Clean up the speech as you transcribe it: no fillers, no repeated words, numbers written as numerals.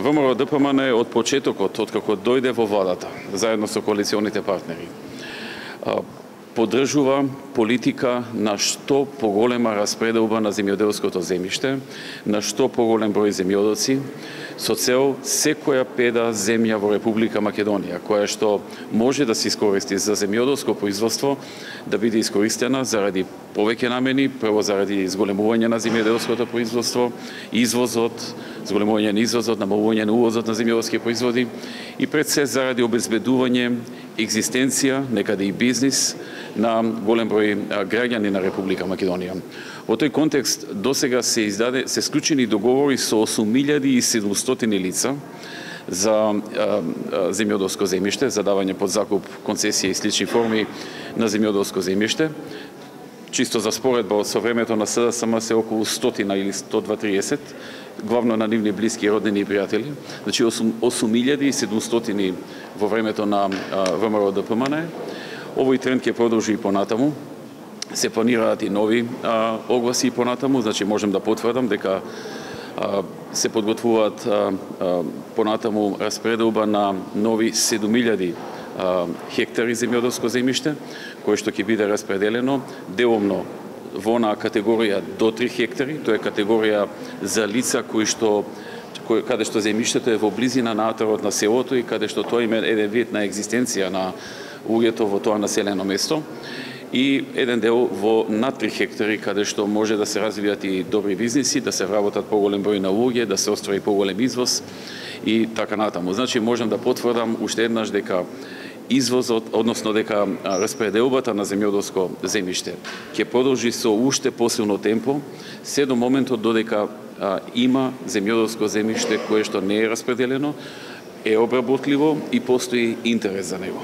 ВМРО ДПМН од почетокот, откако дојде во владата, заедно со коалиционите партнери, поддржува политика на што поголема распределба на земјоделското земјиште, на што поголем број земјоделци, со цел секоја педа земја во Република Македонија, која што може да се искористи за земјоделско производство, да биде искористена заради повеќе намени, прво заради зголемување на земјоделското производство, извозот, зголемување на извозот, намалување на увозот на земјоделски производи и пред се заради обезбедување екзистенција, некаде и бизнис на голем број граѓани на Република Македонија. Во тој контекст досега се склучени договори со 8700 лица за земјоделско земјиште, за давање под закуп, концесија и слични форми на земјоделско земјиште. Чисто за споредба, со времето на СДСМ се околу 100 или 120-30, главно на нивни блиски роднини и пријатели. Значи 8700 во времето на ВМРО ДПМН. Овој тренд ќе продолжи и понатаму. Се планираат и нови огласи и понатаму, значи можем да потврдам дека се подготвуваат понатаму распределба на нови 7000 хектари земјоделско земјиште, кое што ќе биде распределено деломно во на категорија до 3 хектари, тоа е категорија за лица каде што земјиштето е во близина на атарот на селото и каде што тоа има еден вид на екзистенција на луѓето во тоа населено место, и еден дел во над 3 хектари, каде што може да се развијат и добри бизниси, да се вработат поголем број на луѓе, да се оствари поголем извоз и така натаму. Значи можам да потврдам уште еднаш дека извозот, односно дека распределбата на земјоделско земјиште ќе продолжи со уште посилно темпо, се до моментот додека има земјоделско земјиште кое што не е распределено, е обработливо и постои интерес за него.